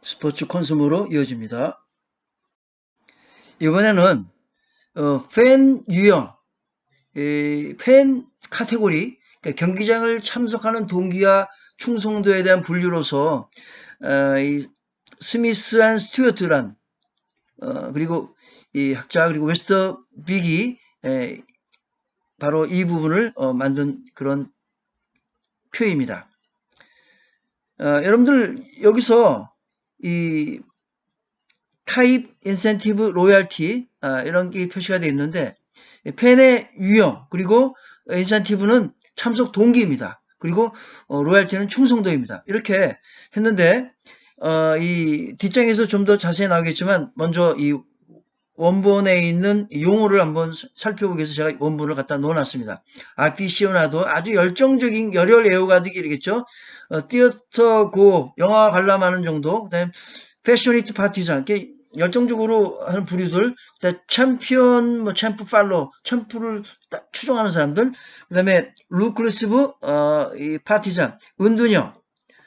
스포츠 콘숨으로 이어집니다. 이번에는 팬 유형, 팬 카테고리, 그러니까 경기장을 참석하는 동기와 충성도에 대한 분류로서 이 스미스 앤 스튜어트란 그리고 이 학자 그리고 웨스터 빅이 바로 이 부분을 만든 그런 표입니다. 여러분들 여기서 이 타입, 인센티브, 로얄티 이런 게 표시가 되어 있는데 팬의 유형 그리고 인센티브는 참석 동기입니다. 그리고 로얄티는 충성도입니다. 이렇게 했는데 이 뒷장에서 좀 더 자세히 나오겠지만 먼저 이 원본에 있는 용어를 한번 살펴보기 위해서 제가 원본을 갖다 놓아놨습니다. 아피시오나도 아주 열정적인 열혈 애호가들이겠죠. 티어터 고 영화 관람하는 정도. 그다음에 패셔니트 파티잔 열정적으로 하는 부류들. 그다음에 챔피언 챔프 팔로 챔프를 추종하는 사람들. 그다음에 루클리스브 이 파티잔 은둔형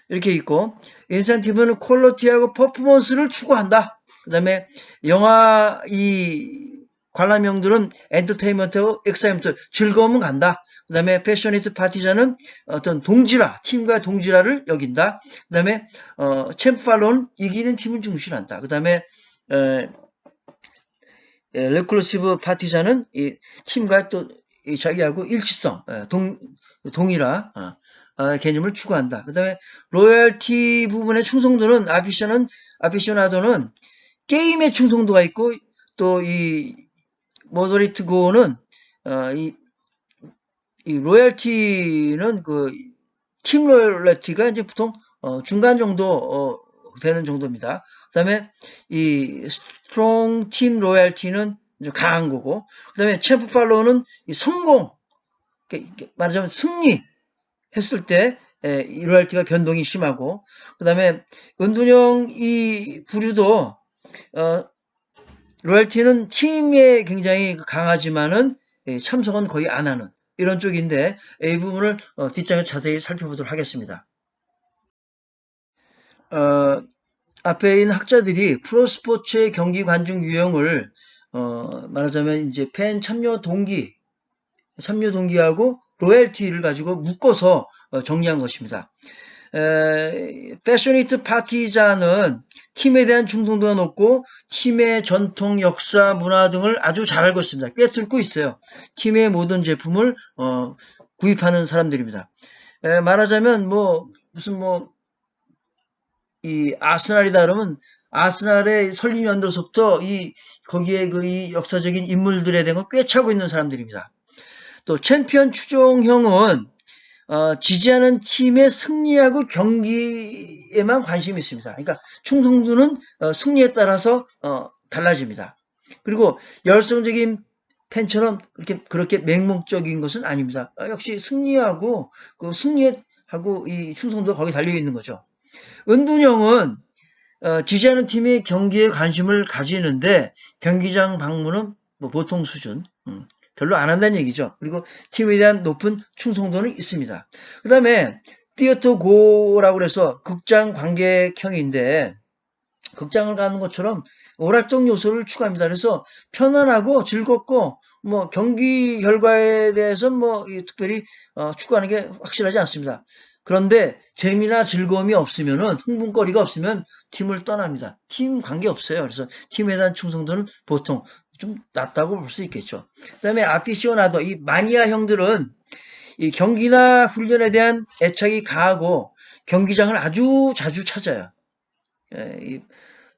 이렇게 있고 인센티브는 퀄리티하고 퍼포먼스를 추구한다. 그 다음에 영화 이 관람용들은 엔터테인먼트, 엑사이먼트, 즐거움은 간다. 그 다음에 패셔니트 파티자는 어떤 동질화, 팀과 동질화를 여긴다. 그 다음에 챔프 팔로는 이기는 팀을 중시한다. 그 다음에 레클루시브 파티자는 이 팀과 또 자기하고 일치성, 동일화 개념을 추구한다. 그 다음에 로열티 부분의 충성도는 아피셔나도는 게임의 충성도가 있고 또 이 모더리트 고는 이 로열티는 그 팀 로열티가 이제 보통 중간 정도 되는 정도입니다. 그다음에 이 스트롱 팀 로열티는 이제 강한 거고, 그다음에 챔프 팔로우는 이 성공, 말하자면 승리 했을 때 이 로열티가 변동이 심하고, 그다음에 은둔형 이 부류도 로열티는 팀에 굉장히 강하지만은 참석은 거의 안 하는 이런 쪽인데 이 부분을 뒷장에 자세히 살펴보도록 하겠습니다. 앞에 있는 학자들이 프로스포츠의 경기 관중 유형을 말하자면 이제 팬 참여 동기하고 로열티를 가지고 묶어서 정리한 것입니다. 패셔니트 파티자는 팀에 대한 충성도가 높고 팀의 전통, 역사, 문화 등을 아주 잘 알고 있습니다. 꿰뚫고 있어요. 팀의 모든 제품을 구입하는 사람들입니다. 말하자면 무슨 이 아스날이다 그러면 아스날의 설립연도서부터 거기에 이 역사적인 인물들에 대한 걸 꿰차고 있는 사람들입니다. 또 챔피언 추종형은 지지하는 팀의 승리하고 경기에만 관심이 있습니다. 그러니까 충성도는 승리에 따라서 달라집니다. 그리고 열성적인 팬처럼 그렇게 맹목적인 것은 아닙니다. 역시 승리하고 이 충성도가 거기 달려 있는 거죠. 은둔형은 지지하는 팀의 경기에 관심을 가지는데 경기장 방문은 보통 수준, 별로 안 한다는 얘기죠. 그리고 팀에 대한 높은 충성도는 있습니다. 그 다음에 티어터 고라고 해서 극장 관객형인데 극장을 가는 것처럼 오락적 요소를 추가합니다. 그래서 편안하고 즐겁고 경기 결과에 대해서 특별히 추구하는 게 확실하지 않습니다. 그런데 재미나 즐거움이 없으면은 흥분거리가 없으면 팀을 떠납니다. 팀 관계 없어요. 그래서 팀에 대한 충성도는 보통 좀 낮다고 볼 수 있겠죠. 그다음에 아피시오나도 이 마니아 형들은 이 경기나 훈련에 대한 애착이 강하고 경기장을 아주 자주 찾아요.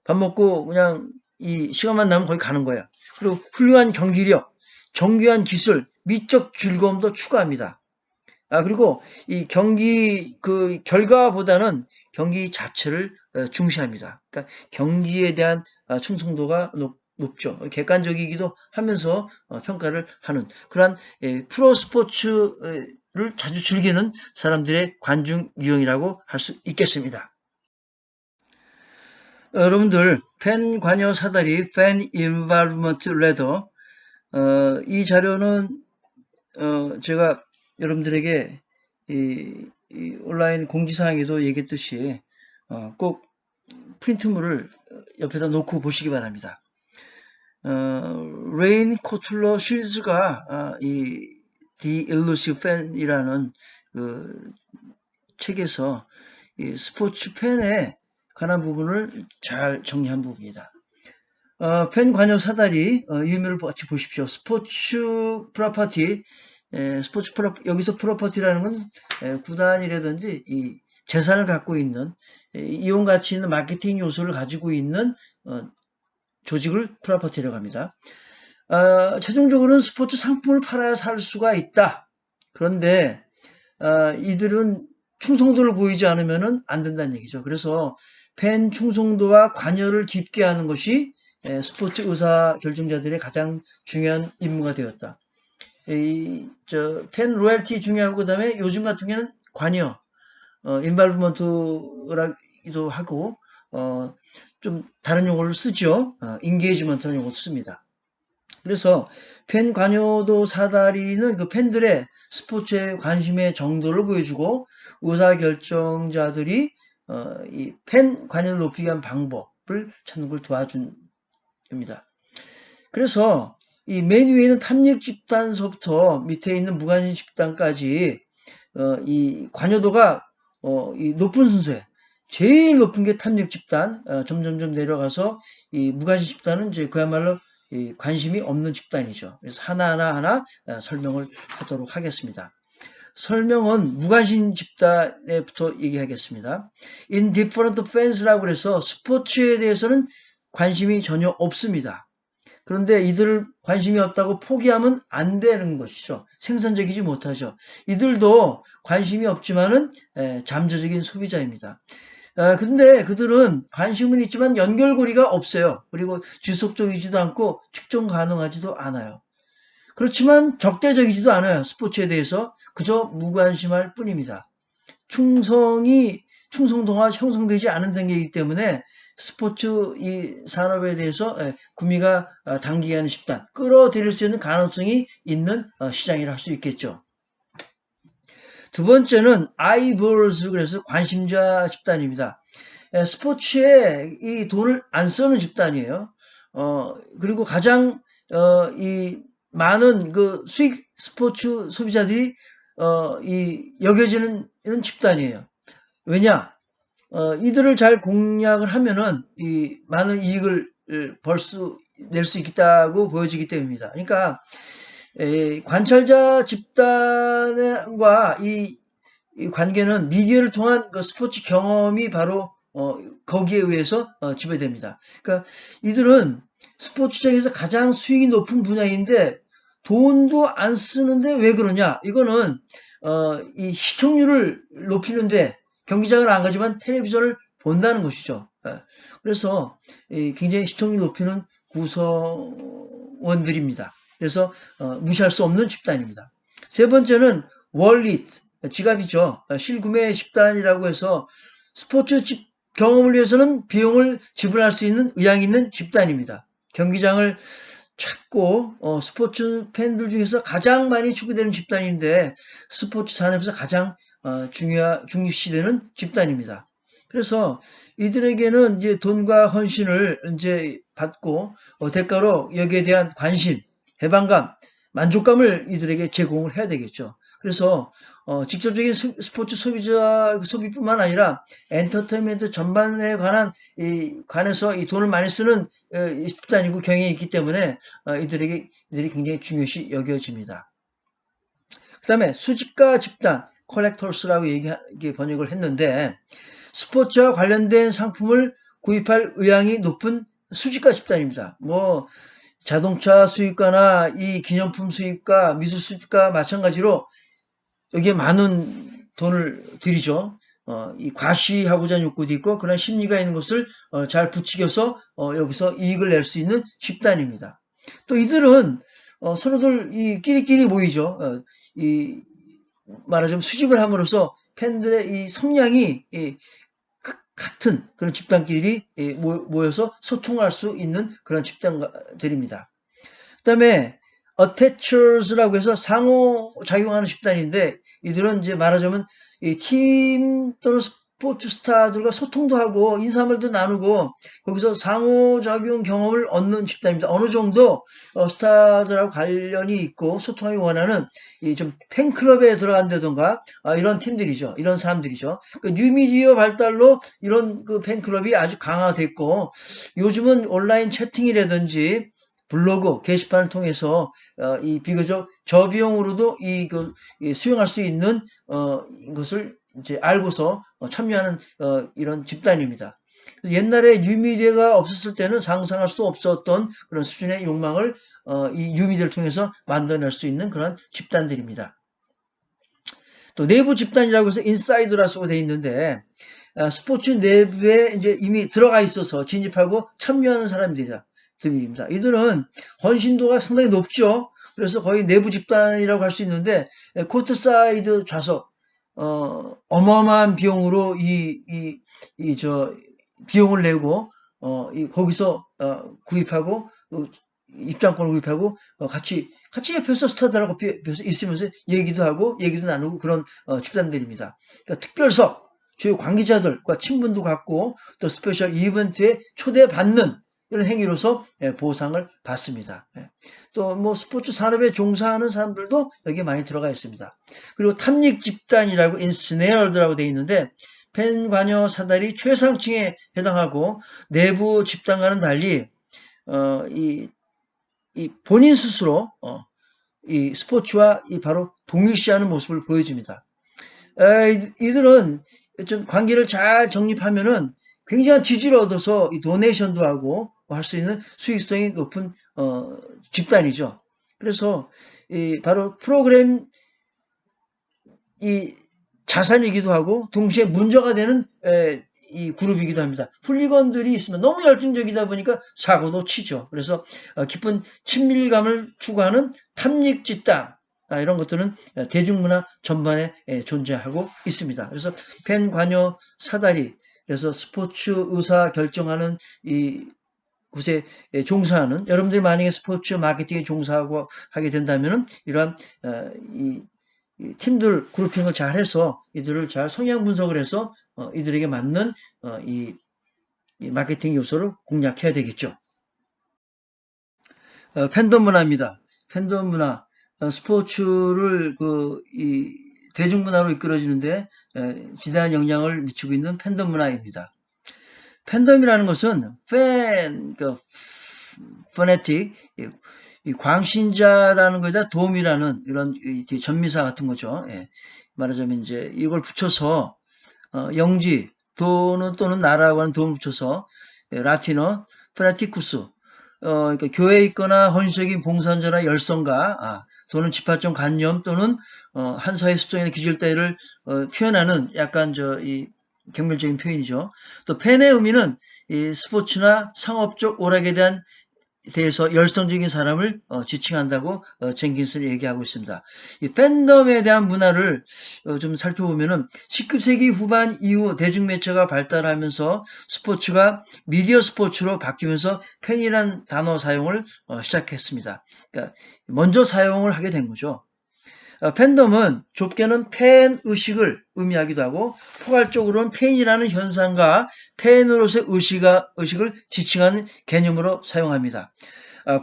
밥 먹고 그냥 이 시간만 나면 거기 가는 거예요. 그리고 훌륭한 경기력, 정교한 기술, 미적 즐거움도 추가합니다. 그리고 이 경기 그 결과보다는 경기 자체를 중시합니다. 그러니까 경기에 대한 충성도가 높죠. 객관적이기도 하면서 평가를 하는 그러한 프로 스포츠를 자주 즐기는 사람들의 관중 유형이라고 할 수 있겠습니다. 여러분들 팬 관여 사다리 팬 인발브먼트 레더 이 자료는 제가 여러분들에게 이 온라인 공지사항에도 얘기했듯이 꼭 프린트물을 옆에다 놓고 보시기 바랍니다. 레인 코틀러 쉴즈가 이 The Elusive Fan이라는 그 책에서 이 스포츠 팬에 관한 부분을 잘 정리한 부분이다. 팬 관여 사다리 유의미를 같이 보십시오. 스포츠 프로퍼티, 여기서 프로퍼티라는 건 구단이라든지 이 재산을 갖고 있는 이용 가치 있는 마케팅 요소를 가지고 있는 조직을 프로퍼티라고 합니다. 최종적으로는 스포츠 상품을 팔아야 살 수가 있다. 그런데 이들은 충성도를 보이지 않으면 안 된다는 얘기죠. 그래서 팬 충성도와 관여를 깊게 하는 것이 스포츠 의사 결정자들의 가장 중요한 임무가 되었다. 팬 로열티 중요하고 그다음에 요즘 같은 경우는 관여, 인발브먼트라기도 하고 좀 다른 용어를 쓰죠. 인게이지먼트라는 용어를 씁니다. 그래서 팬 관여도 사다리는 그 팬들의 스포츠에 관심의 정도를 보여주고 의사결정자들이 이 팬 관여를 높이기 위한 방법을 찾는 걸 도와줍니다. 그래서 이 맨 위에 있는 탐닉 집단서부터 밑에 있는 무관심 집단까지 이 관여도가 이 높은 순서에 제일 높은 게 탐닉 집단, 점점점 내려가서 이 무관심 집단은 이제 그야말로 이 관심이 없는 집단이죠. 그래서 하나하나 설명을 하도록 하겠습니다. 설명은 무관심 집단에부터 얘기하겠습니다. Indifferent fans라고 해서 스포츠에 대해서는 관심이 전혀 없습니다. 그런데 이들을 관심이 없다고 포기하면 안 되는 것이죠. 생산적이지 못하죠. 이들도 관심이 없지만은 잠재적인 소비자입니다. 근데 그들은 관심은 있지만 연결고리가 없어요. 그리고 지속적이지도 않고 측정 가능하지도 않아요. 그렇지만 적대적이지도 않아요. 스포츠에 대해서 그저 무관심할 뿐입니다. 충성도가 형성되지 않은 단계이기 때문에 스포츠 이 산업에 대해서 구미가 당기게 하는 집단, 끌어들일 수 있는 가능성이 있는 시장이라 할 수 있겠죠. 두 번째는 아이볼스, 그래서 관심자 집단입니다. 스포츠에 이 돈을 안 쓰는 집단이에요. 그리고 가장 이 많은 그 수익 스포츠 소비자들이 이 여겨지는 이런 집단이에요. 왜냐? 이들을 잘 공략을 하면은 이 많은 이익을 낼 수 있다고 보여지기 때문입니다. 그러니까 관찰자 집단과 이 관계는 미디어를 통한 그 스포츠 경험이 바로 거기에 의해서 지배됩니다. 그러니까 이들은 스포츠장에서 가장 수익이 높은 분야인데 돈도 안 쓰는데 왜 그러냐? 이거는 이 시청률을 높이는데 경기장을 안 가지만 텔레비전을 본다는 것이죠. 그래서 굉장히 시청률 높이는 구성원들입니다. 그래서 무시할 수 없는 집단입니다. 세 번째는 월릿, 지갑이죠. 실구매 집단이라고 해서 스포츠 경험을 위해서는 비용을 지불할 수 있는 의향이 있는 집단입니다. 경기장을 찾고 스포츠 팬들 중에서 가장 많이 추구되는 집단인데 스포츠 산업에서 가장 중요시되는 집단입니다. 그래서 이들에게는 이제 돈과 헌신을 이제 받고 대가로 여기에 대한 관심, 해방감, 만족감을 이들에게 제공을 해야 되겠죠. 그래서 직접적인 스포츠 소비뿐만 아니라 엔터테인먼트 전반에 관해서 이 돈을 많이 쓰는 집단이고 경향이 있기 때문에 이들이 굉장히 중요시 여겨집니다. 그 다음에 수집가 집단, 컬렉터스라고 번역을 했는데 스포츠와 관련된 상품을 구입할 의향이 높은 수집가 집단입니다. 뭐 자동차 수입가나 이 기념품 수입가, 미술 수입가 마찬가지로 여기에 많은 돈을 들이죠. 이 과시하고자 하는 욕구도 있고 그런 심리가 있는 것을 잘 부추겨서 여기서 이익을 낼 수 있는 집단입니다. 또 이들은 서로들 이 끼리끼리 모이죠. 이 말하자면 수집을 함으로써 팬들의 이 성향이 같은 그런 집단끼리 모여서 소통할 수 있는 그런 집단들입니다. 그 다음에 attachers라고 해서 상호작용하는 집단인데 이들은 이제 말하자면 이 팀 또는 스포츠 스타들과 소통도 하고 인사말도 나누고 거기서 상호작용 경험을 얻는 집단입니다. 어느 정도 스타들하고 관련이 있고 소통하기 원하는 이 좀 팬클럽에 들어간다던가 이런 팀들이죠. 이런 사람들이죠. 그 뉴미디어 발달로 이런 그 팬클럽이 아주 강화됐고 요즘은 온라인 채팅이라든지 블로그 게시판을 통해서 이 비교적 저비용으로도 이 수용할 수 있는 것을 이제 알고서 참여하는 이런 집단입니다. 옛날에 뉴미디어가 없었을 때는 상상할 수 없었던 그런 수준의 욕망을 이 뉴미디어를 통해서 만들어낼 수 있는 그런 집단들입니다. 또 내부 집단이라고 해서 인사이드라 쓰고 되어 있는데 스포츠 내부에 이제 이미 들어가 있어서 진입하고 참여하는 사람들입니다. 이들은 헌신도가 상당히 높죠. 그래서 거의 내부 집단이라고 할 수 있는데 코트사이드 좌석 어마어마한 비용으로 비용을 내고 거기서 구입하고 입장권을 구입하고 같이 옆에서 스타들하고 옆에서 있으면서 얘기도 하고 얘기도 나누고 그런 집단들입니다. 그러니까 특별석 주요 관계자들과 친분도 갖고 또 스페셜 이벤트에 초대받는 이런 행위로서 보상을 받습니다. 또 뭐 스포츠 산업에 종사하는 사람들도 여기에 많이 들어가 있습니다. 그리고 탐닉 집단이라고 인스네어드라고 되어 있는데 팬 관여 사다리 최상층에 해당하고 내부 집단과는 달리 이 본인 스스로 이 스포츠와 바로 동일시하는 모습을 보여줍니다. 이들은 좀 관계를 잘 정립하면은 굉장한 지지를 얻어서 이 도네이션도 하고 할 수 있는 수익성이 높은 집단이죠. 그래서 바로 프로그램 이 자산이기도 하고 동시에 문제가 되는 이 그룹이기도 합니다. 훌리건들이 있으면 너무 열정적이다 보니까 사고도 치죠. 그래서 깊은 친밀감을 추구하는 탐닉 집단 이런 것들은 대중문화 전반에 존재하고 있습니다. 그래서 팬 관여 사다리 그래서 스포츠 의사 결정하는 이 곳에 종사하는 여러분들이 만약에 스포츠 마케팅에 종사하고 하게 된다면은 이러한 이 팀들 그룹핑을 잘 해서 이들을 잘 성향 분석을 해서 이들에게 맞는 이 마케팅 요소를 공략해야 되겠죠. 팬덤 문화입니다. 팬덤 문화 스포츠를 이 대중문화로 이끌어지는데 지대한 영향을 미치고 있는 팬덤 문화입니다. 팬덤이라는 것은 퍼네틱 이 광신자라는 거에다 돔이라는 이런 전미사 같은 거죠. 말하자면 이제 이걸 붙여서 영지 또는 나라고 하는 돔을 붙여서 라틴어 프라티쿠스 그러니까 교회에 있거나 헌신적인 봉사자나 열성가 또는 집합적 관념 또는 한 사회 습성이나 기질 따위를 표현하는 약간 이 경멸적인 표현이죠. 또 팬의 의미는 이 스포츠나 상업적 오락에 대해서 열성적인 사람을 지칭한다고 젠킨스는 얘기하고 있습니다. 이 팬덤에 대한 문화를 좀 살펴보면은 19세기 후반 이후 대중매체가 발달하면서 스포츠가 미디어 스포츠로 바뀌면서 팬이란 단어 사용을 시작했습니다. 그러니까 먼저 사용을 하게 된 거죠. 팬덤은 좁게는 팬 의식을 의미하기도 하고 포괄적으로는 팬이라는 현상과 팬으로서의 의식을 지칭하는 개념으로 사용합니다.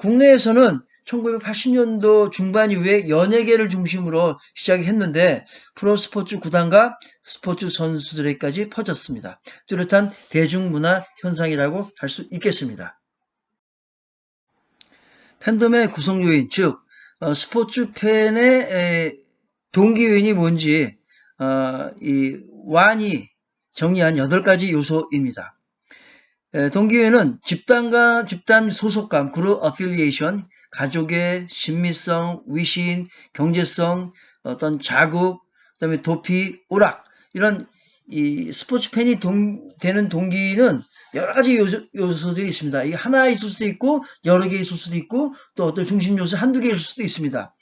국내에서는 1980년도 중반 이후에 연예계를 중심으로 시작했는데 프로스포츠 구단과 스포츠 선수들에게까지 퍼졌습니다. 뚜렷한 대중문화 현상이라고 할 수 있겠습니다. 팬덤의 구성 요인, 즉 스포츠 팬의 동기 요인이 뭔지 이 완이 정의한 8가지 요소입니다. 동기 요인은 집단과 집단 소속감, 그룹 어필리에이션, 가족의 친밀성, 위신, 경제성, 어떤 자국, 그다음에 도피, 오락 이런 이 스포츠 팬이 되는 동기는 여러 가지 요소들이 있습니다. 이게 하나 있을 수도 있고 여러 개 있을 수도 있고 또 어떤 중심 요소 한두 개 있을 수도 있습니다.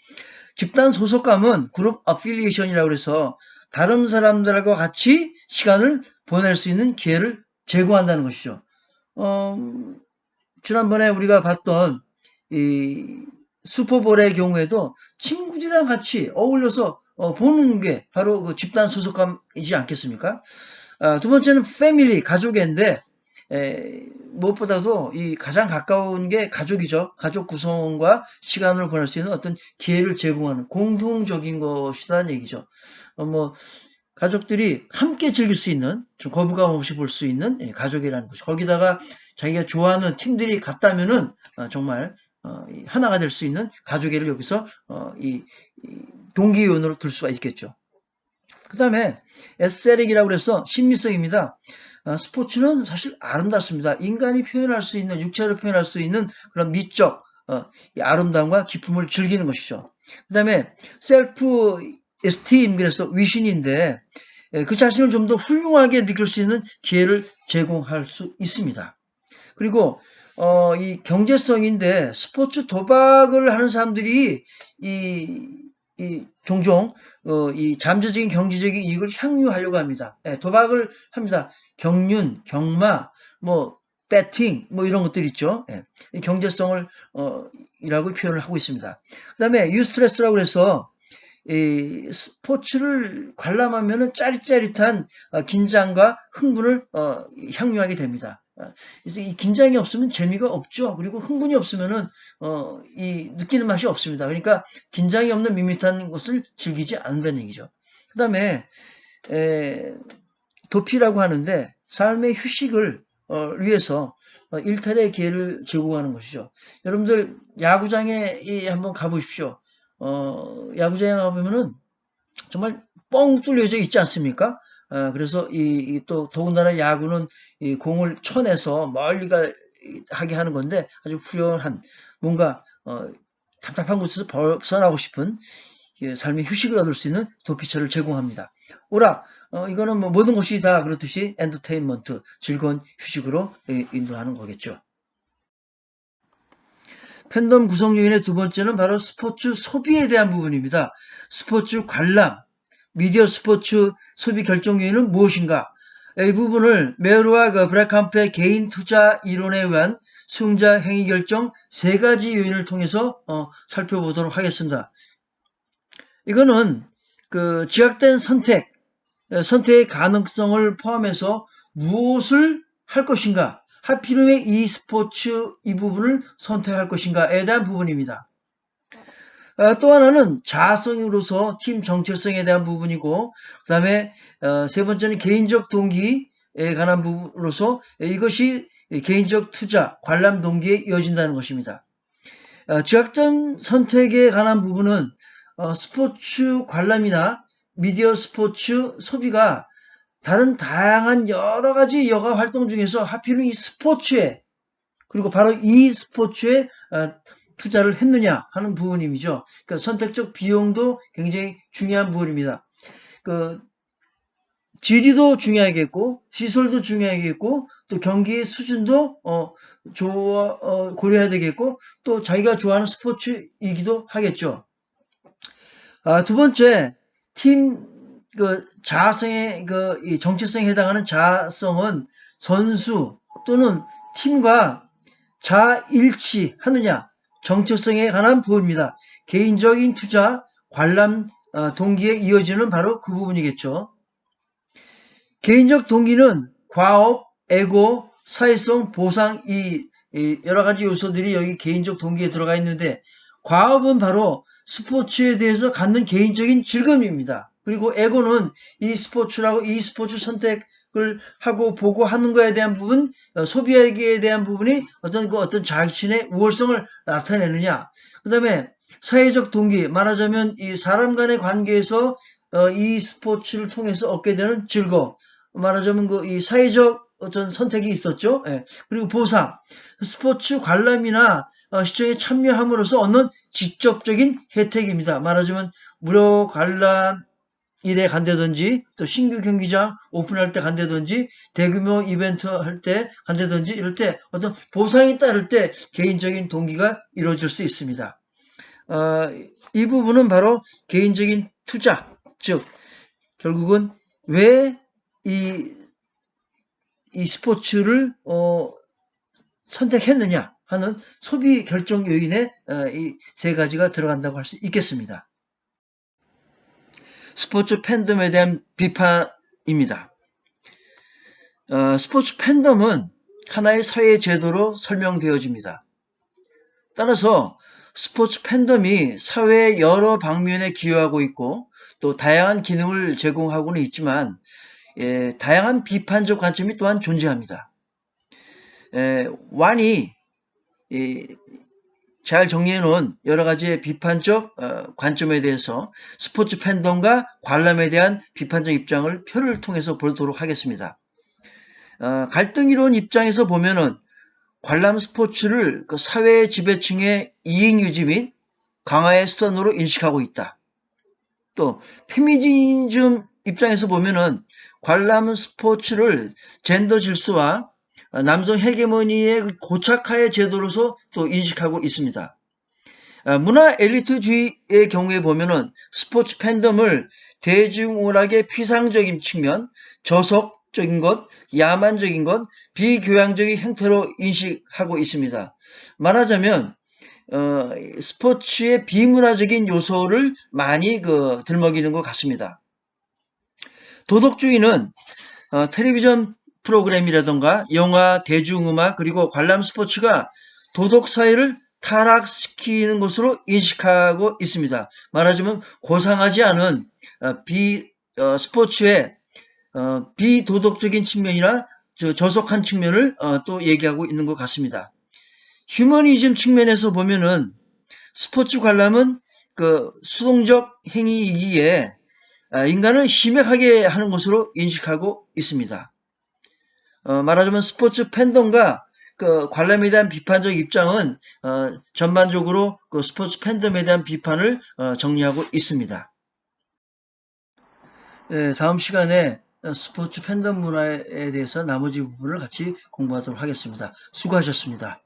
집단 소속감은 그룹 어필리에이션이라고 해서 다른 사람들과 같이 시간을 보낼 수 있는 기회를 제공한다는 것이죠. 지난번에 우리가 봤던 이 슈퍼볼의 경우에도 친구들이랑 같이 어울려서 보는 게 바로 그 집단 소속감이지 않겠습니까? 두 번째는 패밀리, 가족인데, 무엇보다도 이 가장 가까운 게 가족이죠. 가족 구성원과 시간을 보낼 수 있는 어떤 기회를 제공하는 공동적인 것이라는 얘기죠. 뭐 가족들이 함께 즐길 수 있는, 좀 거부감 없이 볼 수 있는 가족이라는 거죠. 거기다가 자기가 좋아하는 팀들이 같다면은 정말 하나가 될 수 있는 가족애를 여기서 이 동기요인으로 들 수가 있겠죠. 그 다음에 에스테릭이라고 해서 심미성입니다. 스포츠는 사실 아름답습니다. 인간이 표현할 수 있는, 육체로 표현할 수 있는 그런 미적 이 아름다움과 기쁨을 즐기는 것이죠. 그 다음에 셀프 에스팀, 그래서 위신인데 그 자신을 좀 더 훌륭하게 느낄 수 있는 기회를 제공할 수 있습니다. 그리고 이 경제성인데 스포츠 도박을 하는 사람들이 종종 이 잠재적인 경제적인 이익을 향유하려고 합니다. 도박을 합니다. 경륜, 경마, 뭐 배팅, 뭐 이런 것들 있죠. 이 경제성을 이라고 표현을 하고 있습니다. 그다음에 유스트레스라고 해서 이 스포츠를 관람하면은 짜릿짜릿한 긴장과 흥분을 향유하게 됩니다. 그래서 이 긴장이 없으면 재미가 없죠. 그리고 흥분이 없으면은 이 느끼는 맛이 없습니다. 그러니까 긴장이 없는 밋밋한 것을 즐기지 않는다는 얘기죠. 그다음에 도피라고 하는데 삶의 휴식을 위해서 일탈의 기회를 제공하는 것이죠. 여러분들 야구장에 한번 가보십시오. 야구장에 가보면은 정말 뻥 뚫려져 있지 않습니까? 그래서 또 더군다나 야구는 이 공을 쳐내서 멀리가 하게 하는 건데 아주 후련한 뭔가 답답한 곳에서 벗어나고 싶은 삶의 휴식을 얻을 수 있는 도피처를 제공합니다. 오라, 이거는 뭐 모든 것이 다 그렇듯이 엔터테인먼트, 즐거운 휴식으로 인도하는 거겠죠. 팬덤 구성 요인의 두 번째는 바로 스포츠 소비에 대한 부분입니다. 스포츠 관람, 미디어 스포츠 소비 결정 요인은 무엇인가? 이 부분을 메어르와 브래캄프의 개인 투자 이론에 의한 수용자 행위 결정 세 가지 요인을 통해서 살펴보도록 하겠습니다. 이거는 그 지각된 선택의 가능성을 포함해서 무엇을 할 것인가, 하필이면 e스포츠 이 부분을 선택할 것인가에 대한 부분입니다. 또 하나는 자아성으로서 팀 정체성에 대한 부분이고, 그 다음에 세 번째는 개인적 동기에 관한 부분으로서 이것이 개인적 투자, 관람 동기에 이어진다는 것입니다. 지각된 선택에 관한 부분은 스포츠 관람이나 미디어 스포츠 소비가 다른 다양한 여러 가지 여가 활동 중에서 하필이면 이 스포츠에, 그리고 바로 이 스포츠에 투자를 했느냐 하는 부분이죠. 그러니까 선택적 비용도 굉장히 중요한 부분입니다. 그 지리도 중요하겠고, 시설도 중요하겠고, 또 경기의 수준도 고려해야 되겠고, 또 자기가 좋아하는 스포츠이기도 하겠죠. 두 번째, 팀 자아성의 이 정체성에 해당하는 자아성은 선수 또는 팀과 자일치하느냐, 정체성에 관한 부분입니다. 개인적인 투자, 관람 동기에 이어지는 바로 그 부분이겠죠. 개인적 동기는 과업, 에고, 사회성, 보상, 이 여러 가지 요소들이 여기 개인적 동기에 들어가 있는데, 과업은 바로 스포츠에 대해서 갖는 개인적인 즐거움입니다. 그리고 에고는 이 스포츠 선택을 하고 보고 하는 거에 대한 부분, 소비에게 대한 부분이 어떤 자신의 우월성을 나타내느냐. 그 다음에 사회적 동기, 말하자면 이 사람 간의 관계에서 이 스포츠를 통해서 얻게 되는 즐거움. 말하자면 이 사회적 어떤 선택이 있었죠. 그리고 보상, 스포츠 관람이나 시청에 참여함으로써 얻는 직접적인 혜택입니다. 말하자면 무료 관람일에 간다든지, 또 신규 경기장 오픈할 때 간다든지, 대규모 이벤트 할 때 간다든지, 이럴 때 어떤 보상이 따를 때 개인적인 동기가 이루어질 수 있습니다. 이 부분은 바로 개인적인 투자, 즉 결국은 왜 이 스포츠를 선택했느냐 하는 소비 결정 요인에 이 세 가지가 들어간다고 할 수 있겠습니다. 스포츠 팬덤에 대한 비판입니다. 스포츠 팬덤은 하나의 사회 제도로 설명되어집니다. 따라서 스포츠 팬덤이 사회의 여러 방면에 기여하고 있고 또 다양한 기능을 제공하고는 있지만 다양한 비판적 관점이 또한 존재합니다. 완이 잘 정리해 놓은 여러 가지의 비판적 관점에 대해서 스포츠 팬덤과 관람에 대한 비판적 입장을 표를 통해서 보도록 하겠습니다. 갈등 이론 입장에서 보면은 관람 스포츠를 그 사회 지배층의 이익 유지 및 강화의 수단으로 인식하고 있다. 또 페미니즘 입장에서 보면은 관람 스포츠를 젠더 질서와 남성 헤게모니의 고착화의 제도로서 또 인식하고 있습니다. 문화 엘리트주의의 경우에 보면은 스포츠 팬덤을 대중문학의 피상적인 측면, 저속적인 것, 야만적인 것, 비교양적인 형태로 인식하고 있습니다. 말하자면 스포츠의 비문화적인 요소를 많이 들먹이는 것 같습니다. 도덕주의는 텔레비전 프로그램이라던가 영화, 대중음악 그리고 관람 스포츠가 도덕 사회를 타락시키는 것으로 인식하고 있습니다. 말하자면 고상하지 않은 스포츠의 비도덕적인 측면이나 저속한 측면을 또 얘기하고 있는 것 같습니다. 휴머니즘 측면에서 보면은 스포츠 관람은 수동적 행위이기에 인간을 심약하게 하는 것으로 인식하고 있습니다. 말하자면 스포츠 팬덤과 관람에 대한 비판적 입장은 전반적으로 스포츠 팬덤에 대한 비판을 정리하고 있습니다. 다음 시간에 스포츠 팬덤 문화에 대해서 나머지 부분을 같이 공부하도록 하겠습니다. 수고하셨습니다.